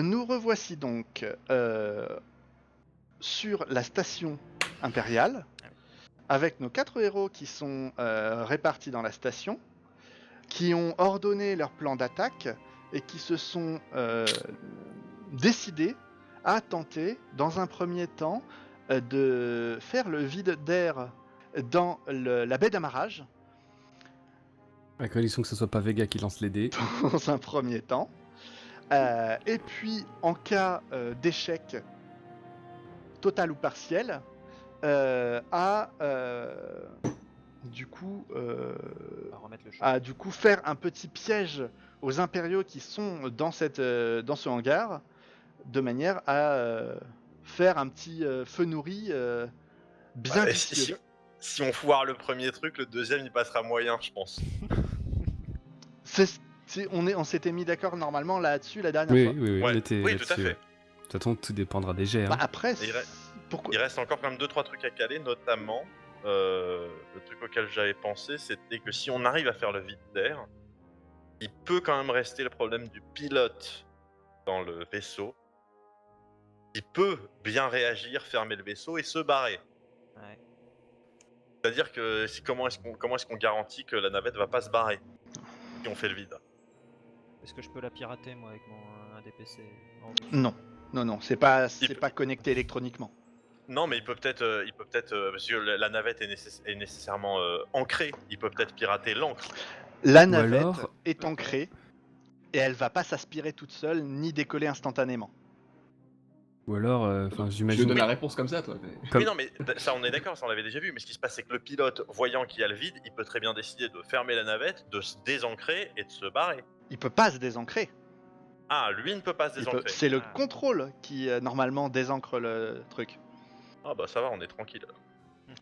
nous revoici donc sur la station impériale, avec nos 4 héros qui sont répartis dans la station, qui ont ordonné leur plan d'attaque et qui se sont décidés à tenter, dans un premier temps, de faire le vide d'air dans la baie d'amarrage, À condition que ce soit pas Vega qui lance les dés. dans un premier temps. Et puis, en cas d'échec total ou partiel, du coup, faire un petit piège aux impériaux qui sont dans ce hangar, de manière à faire un petit feu nourri bien vicieux. Si on foire le premier truc, le deuxième il passera moyen, je pense. On s'était mis d'accord normalement là-dessus la dernière fois. Oui, Ouais. on était Oui, tout à là-dessus. fait. De toute façon, tout dépendra des jets. Hein. Après, Il reste encore quand même 2-3 trucs à caler, notamment le truc auquel j'avais pensé, c'était que si on arrive à faire le vide d'air, il peut quand même rester le problème du pilote dans le vaisseau. Il peut bien réagir, fermer le vaisseau et se barrer. Ouais. C'est-à-dire que comment est-ce qu'on garantit que la navette va pas se barrer si on fait le vide? Est-ce que je peux la pirater moi avec un DPC Non, c'est pas connecté électroniquement. Non, mais il peut peut-être, parce que la navette est nécessairement ancrée. Il peut peut-être pirater l'encre. La navette est ancrée et elle va pas s'aspirer toute seule ni décoller instantanément. Ou alors, j'imagine. Je donne la réponse comme ça, toi. Oui, non, mais ça, on est d'accord, ça on l'avait déjà vu. Mais ce qui se passe, c'est que le pilote, voyant qu'il y a le vide, il peut très bien décider de fermer la navette, de se désancrer et de se barrer. Il peut pas se désancrer. Ah, lui ne peut pas se désancrer. C'est le contrôle qui normalement désancre le truc. Ah bah ça va, on est tranquille.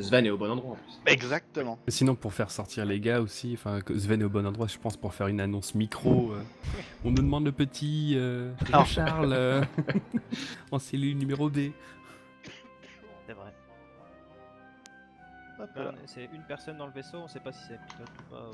Sven est au bon endroit en plus. Exactement. Sinon, pour faire sortir les gars aussi, que Sven est au bon endroit, je pense, pour faire une annonce micro. On nous demande le petit Charles en cellule numéro B. C'est vrai. Hop là. C'est une personne dans le vaisseau, on sait pas si c'est pilote ou pas.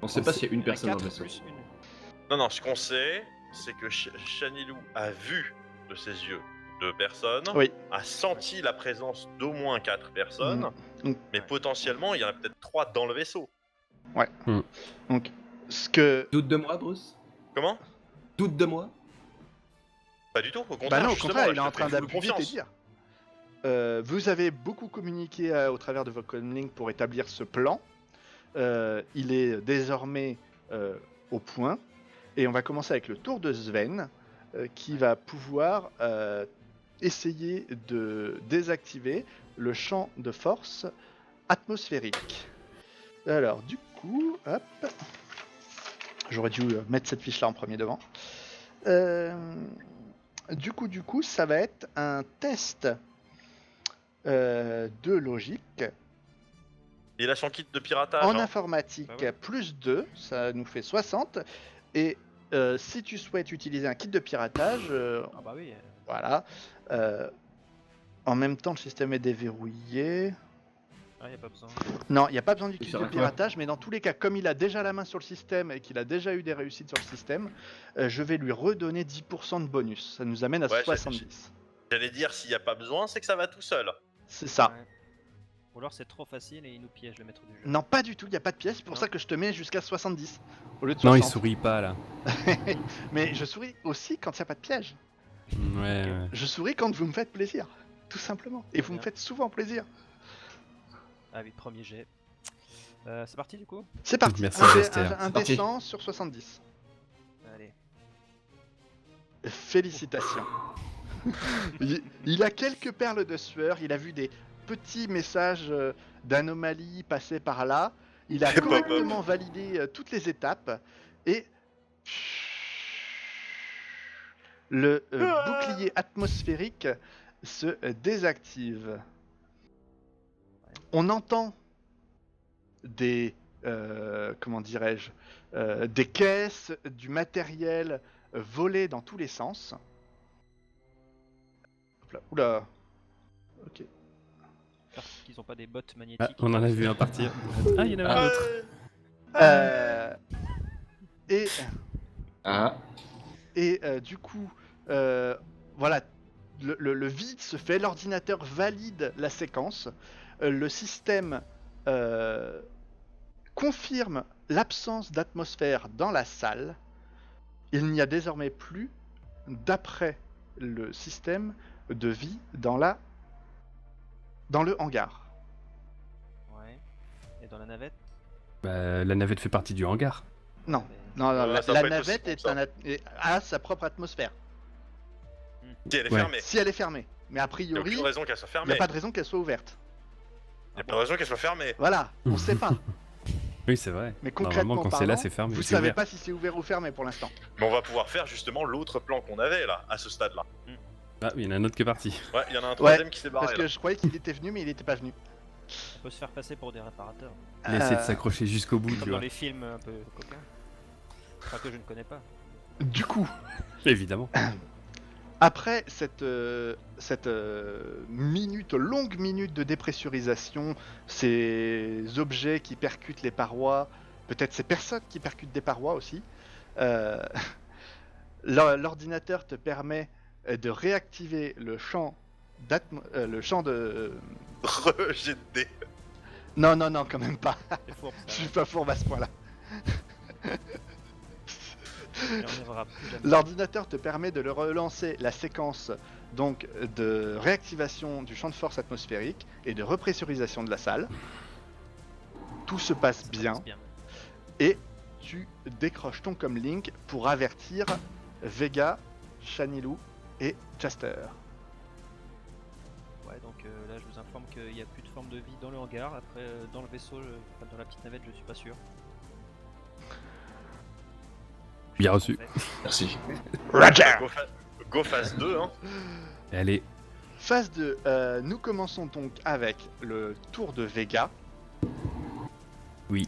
On sait pas s'il y a une personne dans le vaisseau. Plus une. Non, ce qu'on sait, c'est que Shanilou a vu de ses yeux 2 personnes, Oui. a senti la présence d'au moins 4 personnes, mais potentiellement il y en a peut-être 3 dans le vaisseau. Ouais. Donc, Doute de moi, Bruce? Comment? Doute de moi? Pas du tout, au contraire. Bah non, au justement, contraire, là, il est je en te train fais full d'appuyer et confiance. dire. Vous avez beaucoup communiqué au travers de vos comlink pour établir ce plan. Il est désormais au point. Et on va commencer avec le tour de Sven, qui va pouvoir essayer de désactiver le champ de force atmosphérique. Alors, du coup, hop. J'aurais dû mettre cette fiche-là en premier devant. Du coup, ça va être un test de logique. Il a son kit de piratage. En hein. informatique, Bah ouais. plus 2, ça nous fait 60. Et si tu souhaites utiliser un kit de piratage, Ah bah oui. voilà. En même temps, le système est déverrouillé. Ah, y a pas besoin. Non, il n'y a pas besoin du Il kit sert de à quoi? piratage, mais dans tous les cas, comme il a déjà la main sur le système et qu'il a déjà eu des réussites sur le système, je vais lui redonner 10% de bonus. Ça nous amène à Ouais, 70. J'allais dire, s'il n'y a pas besoin, c'est que ça va tout seul. C'est ça. Ouais. Ou alors c'est trop facile et il nous piège le maître du jeu. Non, pas du tout, il n'y a pas de pièce, c'est pour Non. ça que je te mets jusqu'à 70 au lieu de Non, 60. il sourit pas là. Mais je souris aussi quand il n'y a pas de piège. Ouais. Je souris quand vous me faites plaisir, tout simplement. Et vous me Bien. faites souvent plaisir. Ah oui, premier jet. C'est parti du coup. C'est parti, Merci, un Bester. un Parti. D100 sur 70. Allez. Félicitations. il a quelques perles de sueur, il a vu des petits messages d'anomalies passer par là, il a Des pop-up. correctement validé toutes les étapes et le bouclier atmosphérique se désactive. On entend des comment dirais-je, des caisses, du matériel volé dans tous les sens. Hop là, oula. Ok. J'espère qu'ils ont pas des bottes Ah, magnétiques. on en a vu un partir. Ah, il y en avait un autre. Et Ah, du coup, voilà, le vide se fait, l'ordinateur valide la séquence, le système confirme l'absence d'atmosphère dans la salle. Il n'y a désormais plus, d'après le système, de vie dans le hangar. Ouais. Et dans la navette? Bah, la navette fait partie du hangar. Non, Mais- non, Ouais, ça la peut être navette aussi pour ça. a sa propre atmosphère, Si elle est Ouais. fermée. si elle est fermée. Mais a Il n'y a priori, aucune raison qu'elle soit il fermée. n'y a pas de raison qu'elle soit ouverte. Il n'y a pas de raison qu'elle soit fermée. Voilà, on sait pas. Oui, c'est vrai. Mais Normalement, concrètement quand c'est là, parlant, c'est fermé. vous c'est savez ouvert. pas si c'est ouvert ou fermé pour l'instant. Mais on va pouvoir faire justement l'autre plan qu'on avait là, à ce stade-là. Ah, il y en a un autre qui est parti. Ouais, il y en a un troisième qui s'est barré Parce là. que je croyais qu'il était venu, mais il était pas venu. On peut se faire passer pour des réparateurs. Il a essayé de Euh, s'accrocher jusqu'au bout, tu Comme dans vois. les films un peu coquins. Enfin, que je ne connais pas. Du coup, Évidemment. après cette longue minute de dépressurisation, ces objets qui percutent les parois, peut-être ces personnes qui percutent des parois aussi, euh, l'ordinateur te permet de réactiver le champ de... Rejet de dés. Non, quand même pas. C'est fourbe, Je ça. suis pas fourbe à ce point-là. Il en reviendra plus jamais. L'ordinateur te permet de le relancer la séquence donc de réactivation du champ de force atmosphérique et de repressurisation de la salle. Tout se passe Ça se bien passe et tu décroches ton comlink pour avertir Vega, Shanilou et Chaster. Ouais, donc là je vous informe qu'il n'y a plus de forme de vie dans le hangar. Après, dans le vaisseau, enfin, dans la petite navette, je suis pas sûr. Bien reçu. En fait. Merci. Roger. Go phase 2, hein. Allez, Phase 2, nous commençons donc avec le tour de Vega. Oui.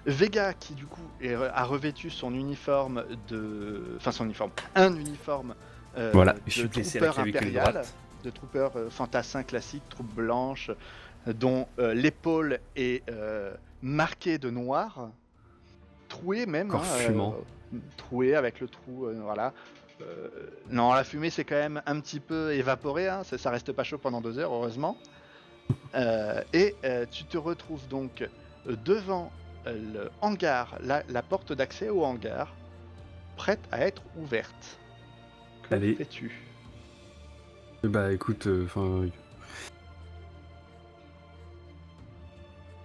Vega qui du coup a revêtu son uniforme un uniforme voilà. de Je suis blessé à la trooper clavicule impérial, droite. de trooper fantassin classique, troupe blanche, dont l'épaule est marquée de noir, trouée même, Encore fumant. trouée avec le trou, voilà. Non, la fumée c'est quand même un petit peu évaporé, hein, ça reste pas chaud pendant 2 heures, heureusement. Et tu te retrouves donc devant le hangar, la porte d'accès au hangar, prête à être ouverte. Que Allez. fais-tu? Bah écoute,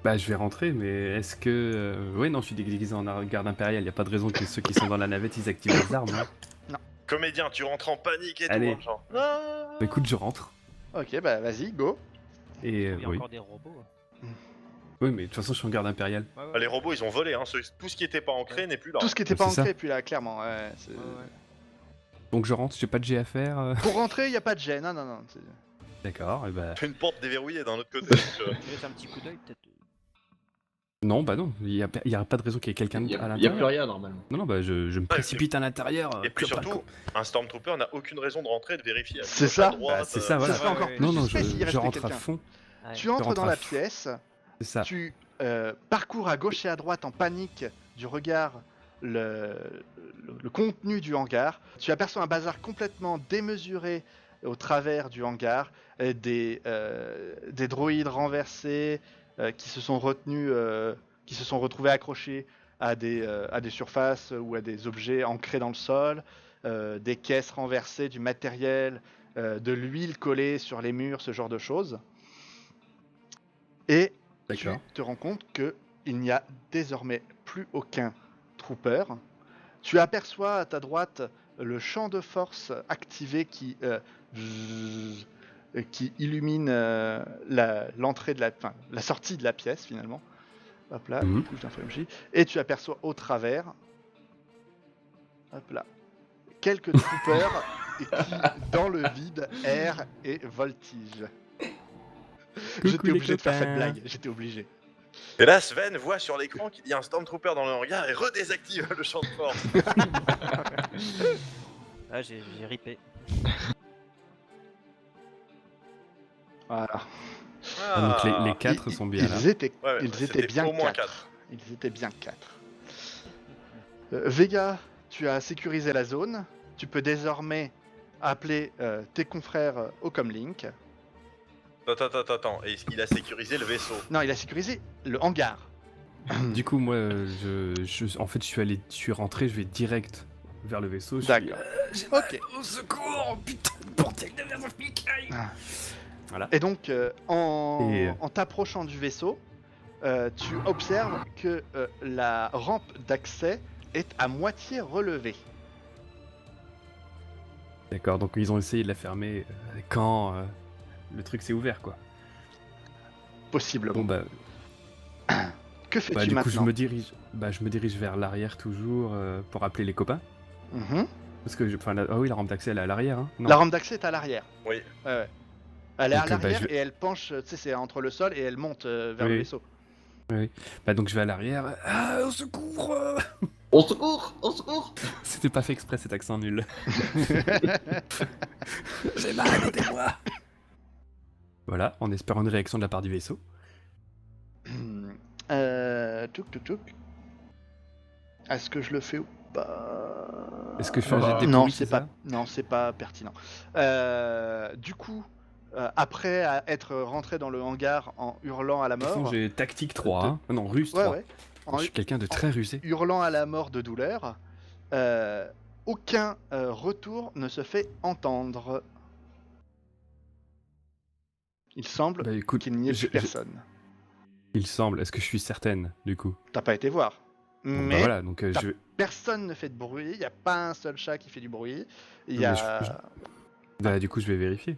bah je vais rentrer, mais est-ce que... Ouais, non, je suis déguisé en garde impériale, y a pas de raison que ceux qui sont dans la navette, ils activent leurs armes. Hein. Comédien, tu rentres en panique et Allez. tout, hein, genre. Bah écoute, je rentre. Ok, bah vas-y, go. Et Il y a oui. encore des robots. Oui, mais de toute façon, je suis en garde impériale. Ouais, ouais, Ah, les robots, ils ont volé, hein. Tout ce qui était pas ancré n'est plus là. Tout ce qui était Bah, pas c'est ancré, ça. puis là, clairement. ouais. Donc je rentre, j'ai pas de jet à faire. Pour rentrer, il y a pas de gêne. Non. D'accord, et bah... Une porte déverrouillée d'un autre côté. donc, Tu laisses un petit coup d'œil peut-être. Non, bah non, y a pas de raison qu'il y ait quelqu'un Il à y a l'intérieur. plus rien normalement. Non, bah je me précipite à l'intérieur. Et puis clope à surtout, un Stormtrooper n'a aucune raison de rentrer et de vérifier. à C'est gauche, ça. à droite, Bah, c'est ça, voilà. Ça serait encore ouais, plus Non, non, suspect s'il je restait rentre à quelqu'un. fond. Ouais. Tu entres rentre dans à la fond. pièce, C'est ça. tu parcours à gauche et à droite en panique du regard le contenu du hangar. Tu aperçois un bazar complètement démesuré au travers du hangar, des droïdes renversés qui se sont retrouvés accrochés à des surfaces ou à des objets ancrés dans le sol, des caisses renversées, du matériel, de l'huile collée sur les murs, ce genre de choses. Et tu D'accord. te rends compte qu'il n'y a désormais plus aucun trooper. Tu aperçois à ta droite le champ de force activé qui illumine l'entrée de la sortie de la pièce finalement. Hop là, Mhm. touche d'infirmerie. Et tu aperçois au travers, hop là, quelques troopers qui, dans le vide, errent et voltigent. J'étais les obligé de faire cette copains. blague, j'étais obligé. Et là, Sven voit sur l'écran qu'il y a un Stormtrooper dans le hangar et redésactive le champ de force. Ah, j'ai ripé. Voilà. Ah, donc les 4 sont bien là. Ils étaient, Ouais, ils c'était étaient bien au moins 4. 4. Ils étaient bien 4. Vega, tu as sécurisé la zone. Tu peux désormais appeler tes confrères au comlink. Attends. Et il a sécurisé le vaisseau. Non, il a sécurisé le hangar. Du coup, moi, en fait, je suis rentré, je vais direct vers le vaisseau. D'accord. Ok. Au secours, putain, portail de verre pique. Voilà. Et donc, en t'approchant du vaisseau, tu observes que la rampe d'accès est à moitié relevée. D'accord, donc ils ont essayé de la fermer quand le truc s'est ouvert, quoi. Possiblement. Bon, bah, Que fais-tu du coup, maintenant? je me dirige vers l'arrière toujours pour appeler les copains. Mhm. Parce que, oui, la rampe d'accès, elle est à l'arrière, hein. Non. La rampe d'accès est à l'arrière. Oui. Ouais. Elle est Donc, à l'arrière je vais- et elle penche, tu sais, c'est entre le sol et elle monte vers le Oui. vaisseau. Bah, donc je vais à l'arrière. Ah, au secours. Au secours! Au secours! C'était pas fait exprès cet accent nul. J'ai mal, aidez-moi. Voilà, en espérant une réaction de la part du vaisseau. Touk. Est-ce que je le fais ou pas? Est-ce que je fais un jet de Non, dépouille, c'est pas. Non, c'est pas pertinent. Du coup, après être rentré dans le hangar en hurlant à la De toute façon, mort, j'ai tactique 3, hein. Non, ruse ouais, 3. ouais, en Je suis quelqu'un de très rusé. hurlant à la mort de douleur, aucun retour ne se fait entendre. Il semble Bah écoute, qu'il n'y ait plus personne. il semble, est-ce que je suis certaine, du coup? T'as pas été voir. Bon, Mais bah voilà, donc t'as- je... personne ne fait de bruit, il n'y a pas un seul chat qui fait du bruit. Il y Mais a... Bah du coup, je vais vérifier.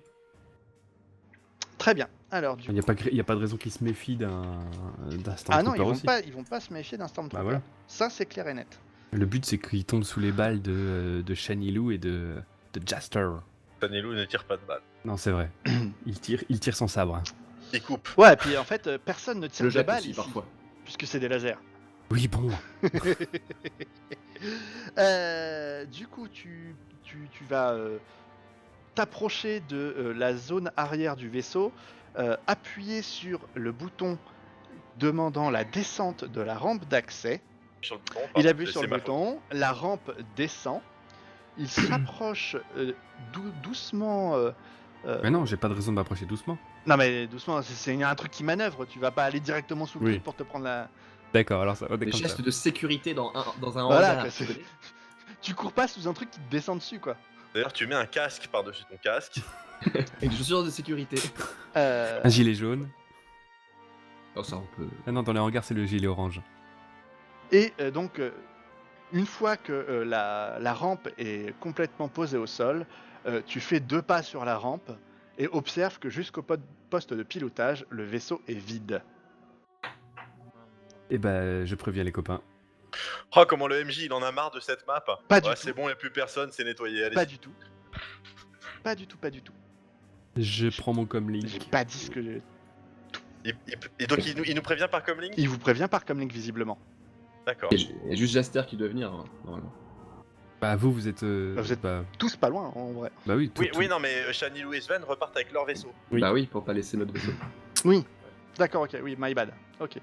Très bien. Alors, du Il n'y a pas de raison qu'ils se méfient d'un Ah non, Stormtrooper aussi. ils vont pas se méfier d'un Stormtrooper. Bah voilà. Ça, c'est clair et net. Le but, c'est qu'ils tombent sous les balles de Shani Lu et de Jaster. Tanelou ne tire pas de balle. Non, c'est vrai. il tire son sabre. Il coupe. Ouais, et puis en fait, personne ne tire Le de jette balles aussi, ici, parfois. puisque c'est des lasers. Oui, bon. Du coup, tu vas t'approcher de la zone arrière du vaisseau, appuyer sur le bouton demandant la descente de la rampe d'accès. Sur le bouton, Il pardon, appuie sur c'est le ma faute. bouton, la rampe descend, il s'approche doucement. Mais non, j'ai pas de raison de m'approcher doucement. Non mais doucement, c'est un truc qui manœuvre, tu vas pas aller directement sous le Oui. truc pour te prendre la... D'accord, alors ça va Des comme gestes ça. de sécurité dans un Voilà, hangar. quoi, tu cours pas sous un truc qui te descend dessus quoi. D'ailleurs, tu mets un casque par-dessus ton casque. Avec des chaussures de sécurité. Un gilet jaune. Oh, ça, on peut. Ah non, dans les hangars, c'est le gilet orange. Et donc, une fois que la rampe est complètement posée au sol, tu fais 2 pas sur la rampe et observe que jusqu'au poste de pilotage, le vaisseau est vide. Et bah, je préviens les copains. Oh, comment le MJ, il en a marre de cette map. Pas du Ouais, tout. c'est bon, il n'y a plus personne, c'est nettoyé. Allez. Pas du tout. Pas du tout, pas du tout. Je prends mon J'ai comlink. pas dit ce que j'ai... Et donc, il nous prévient par comlink. Il vous prévient par comlink visiblement. D'accord. Il y a juste Jaster qui doit venir, hein, normalement. Bah, vous êtes. Vous êtes- Bah, Tous pas loin en vrai. bah oui, Oui, non, mais Shani Lou et Sven repartent avec leur vaisseau. Oui. Bah oui, pour pas laisser notre vaisseau. Oui. D'accord, ok, oui, my bad. Ok.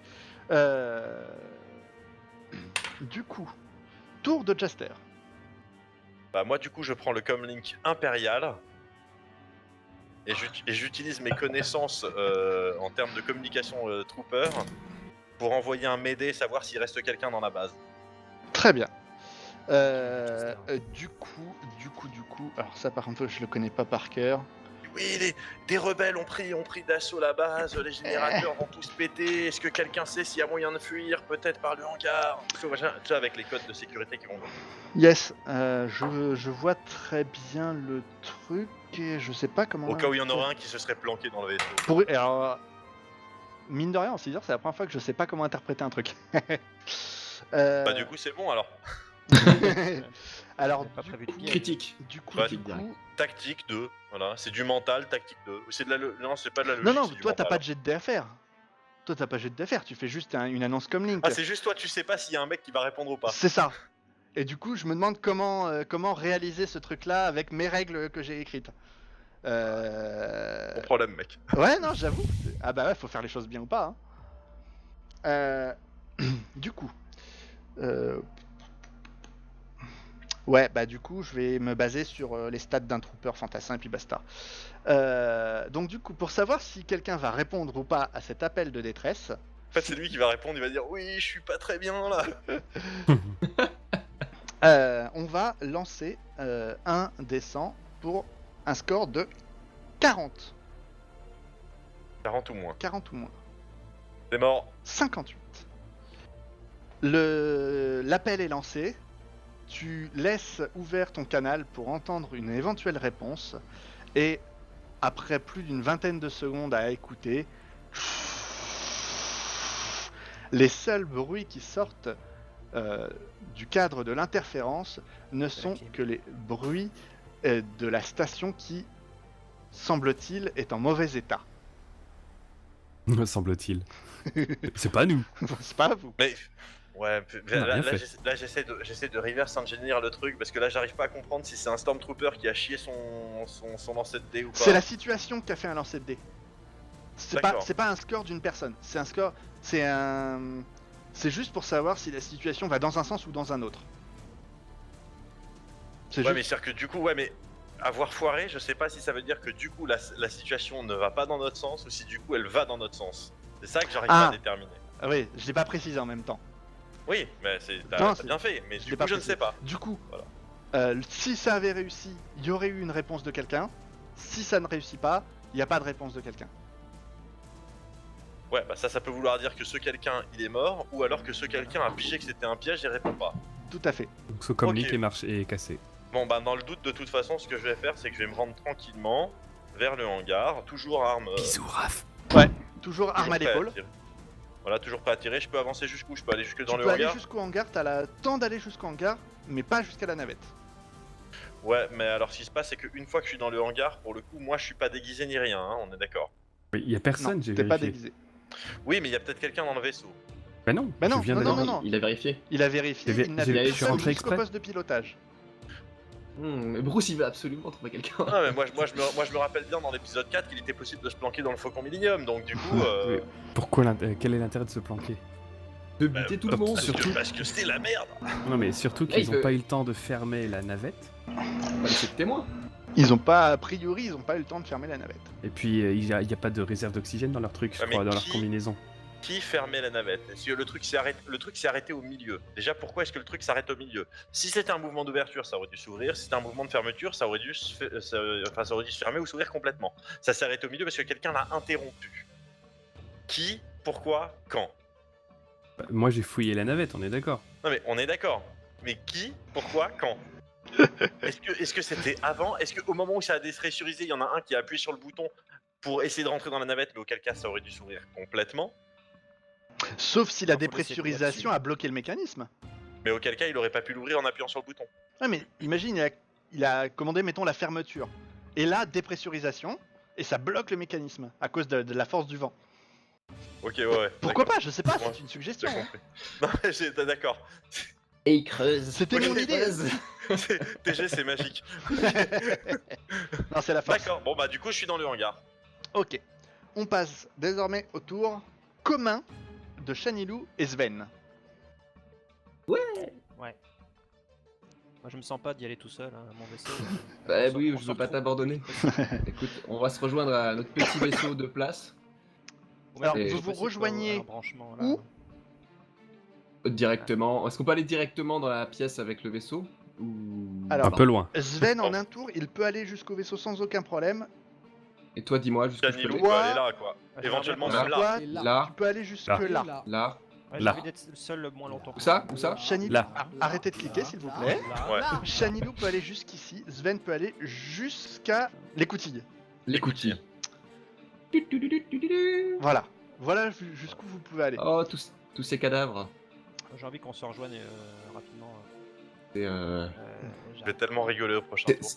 Du coup, tour de Jaster. Bah, moi, du coup, je prends le comlink impérial. Et j'utilise mes connaissances en termes de communication trooper pour envoyer un m'aider, savoir s'il reste quelqu'un dans la base. Très bien. Du coup, alors ça par contre je le connais pas par cœur. Oui, des rebelles ont pris d'assaut la base, les générateurs vont tous péter. Est-ce que quelqu'un sait s'il y a moyen de fuir, peut-être par le hangar? Tu vois, avec les codes de sécurité qui vont. Yes, je vois très bien le truc et je sais pas comment. Au cas où il y en aurait un qui se serait planqué dans le vaisseau. Alors, mine de rien, en 6 heures, c'est la première fois que je sais pas comment interpréter un truc. Bah, du coup, c'est bon alors. Alors, J'avais pas du prévu de coup, piège. Critique. Ouais, du du coup, Tactique 2, voilà, c'est du mental, tactique 2. C'est de la non, c'est pas de la logique. non, c'est du toi t'as mental. pas de jet de dés à faire. Toi t'as pas de jet de dés à faire, tu fais juste une annonce comme Link. Ah, c'est juste toi, tu sais pas s'il y a un mec qui va répondre ou pas. C'est ça. Et du coup, je me demande comment réaliser ce truc-là avec mes règles que j'ai écrites. Bon problème, mec. Ouais, non, j'avoue. Ah bah ouais, faut faire les choses bien ou pas. Hein. Du coup, Ouais, bah du coup, je vais me baser sur les stats d'un trooper fantassin et puis basta. Donc du coup, pour savoir si quelqu'un va répondre ou pas à cet appel de détresse, En fait, c'est lui qui va répondre, il va dire oui, je suis pas très bien là. on va lancer un descend pour un score de 40. 40 ou moins. 40 ou moins. C'est mort. 58. L'appel est lancé. Tu laisses ouvert ton canal pour entendre une éventuelle réponse. Et après plus d'une vingtaine de secondes à écouter, les seuls bruits qui sortent du cadre de l'interférence ne sont Ok. que les bruits de la station qui, semble-t-il, est en mauvais état. Me semble-t-il. C'est pas nous. C'est pas à vous. Mais ouais, On a rien fait. là, j'essaie de reverse engineer le truc parce que là j'arrive pas à comprendre si c'est un Stormtrooper qui a chié son lancer de dés ou pas. C'est la situation qui a fait un lancer de dés. D'accord. C'est pas un score d'une personne. C'est un score. C'est juste pour savoir si la situation va dans un sens ou dans un autre. C'est Ouais, juste. mais c'est-à-dire que du coup, ouais, mais avoir foiré, je sais pas si ça veut dire que du coup la situation ne va pas dans notre sens ou si du coup elle va dans notre sens. C'est ça que j'arrive pas à déterminer. Ah oui, je l'ai pas précisé en même temps. Oui, mais Non, t'as c'est- bien fait, mais je du l'ai coup pas je ne précisé. sais pas. Du coup, Voilà. si ça avait réussi, il y aurait eu une réponse de quelqu'un. Si ça ne réussit pas, il n'y a pas de réponse de quelqu'un. Ouais, bah ça peut vouloir dire que ce quelqu'un il est mort ou alors que ce quelqu'un a pigé que c'était un piège et répond pas. Tout à fait. Donc ce comlink Ok. est cassé. Bon bah dans le doute de toute façon ce que je vais faire c'est que je vais me rendre tranquillement vers le hangar, toujours arme. Bisous, Raph. Toujours arme toujours à prêt l'épaule. tirer. Voilà, toujours prêt à tirer, je peux avancer jusqu'où? Je peux aller jusque dans Tu le peux aller hangar? jusqu'au hangar, t'as le temps d'aller jusqu'au hangar, mais pas jusqu'à la navette. Ouais, mais alors ce qui se passe c'est qu'une fois que je suis dans le hangar, pour le coup, moi je suis pas déguisé ni rien, hein, on est d'accord. Oui, y a personne, Non, j'ai t'es pas vérifié. déguisé. Oui, mais il y a peut-être quelqu'un dans le vaisseau. Bah non, Bah non, je viens non, d'aller- non, non. Il a vérifié. Il a vérifié, J'ai- il n'a vu j'ai- je suis personne rentré jusqu'au exprès. poste de pilotage. Mais Bruce, il veut absolument trouver quelqu'un. Ah, mais moi je me rappelle bien dans l'épisode 4 qu'il était possible de se planquer dans le Faucon Millenium, donc du coup. Oui. Quel est l'intérêt de se planquer? De buter tout le top, monde. surtout- Parce que c'était la merde! Non mais surtout Là, qu'ils il ont peut- pas eu le temps de fermer la navette. Bah, c'est le témoin. Ils ont pas, a priori, ils ont pas eu le temps de fermer la navette. Et puis il y a pas de réserve d'oxygène dans leur truc, je Ah, mais crois, dans leur qui- combinaison. Qui fermait la navette? Est-ce que le truc s'est arrêté au milieu? Déjà, pourquoi est-ce que le truc s'arrête au milieu? Si c'était un mouvement d'ouverture, ça aurait dû s'ouvrir. Si c'était un mouvement de fermeture, ça aurait dû ça aurait dû se fermer ou s'ouvrir complètement. Ça s'est arrêté au milieu parce que quelqu'un l'a interrompu. Qui? Pourquoi? Quand? Bah, moi j'ai fouillé la navette, on est d'accord. Non mais on est d'accord. Mais qui? Pourquoi? Quand? Est-ce que c'était avant? Est-ce qu'au moment où ça a dépressurisé, il y en a un qui a appuyé sur le bouton pour essayer de rentrer dans la navette, mais auquel cas ça aurait dû s'ouvrir complètement? Sauf si la Alors, faut laisser dépressurisation là-dessus. a bloqué le mécanisme. Mais auquel cas il aurait pas pu l'ouvrir en appuyant sur le bouton. Ouais, mais imagine, il a commandé, mettons, la fermeture. Et là, dépressurisation, et ça bloque le mécanisme à cause de la force du vent. Ok, ouais. Pourquoi d'accord. pas? Je sais pas, Ouais. c'est une suggestion. J'ai hein. compris. Non, mais t'es d'accord. Et il creuse. C'était mon idée. TG, c'est magique. Non, c'est la force. D'accord, bon bah du coup je suis dans le hangar. Ok. On passe désormais au tour commun de Shanilou et Sven. Ouais. Moi je me sens pas d'y aller tout seul, hein, à mon vaisseau. Bah On s'en- oui, on je s'en veux pas retrouve. t'abandonner. Écoute, on va se rejoindre à notre petit vaisseau de place. Ou Alors, même, vous si vous possible, rejoignez un branchement, là. où Directement. Est-ce qu'on peut aller directement dans la pièce avec le vaisseau ou... Alors, Un peu loin. Sven, en un tour, il peut aller jusqu'au vaisseau sans aucun problème. Et toi, dis-moi, jusqu'où je peux Danilo aller peut Toi- aller là quoi. Ouais, Éventuellement j'aimerais même Toi, là. Et là. Là, tu peux aller jusque Là. là. là. Ouais, j'ai Là. envie d'être seul le moins longtemps. Où ça Où ça Shanilou, Là. arrêtez de cliquer s'il vous plaît. Là. Shanilou peut aller jusqu'ici. Sven peut aller jusqu'à l'écoutille. L'écoutille. Voilà. Voilà jusqu'où vous pouvez aller. Oh, tous ces cadavres. J'ai envie qu'on se rejoigne rapidement. C'est Je vais tellement rigoler au prochain c'est- tour.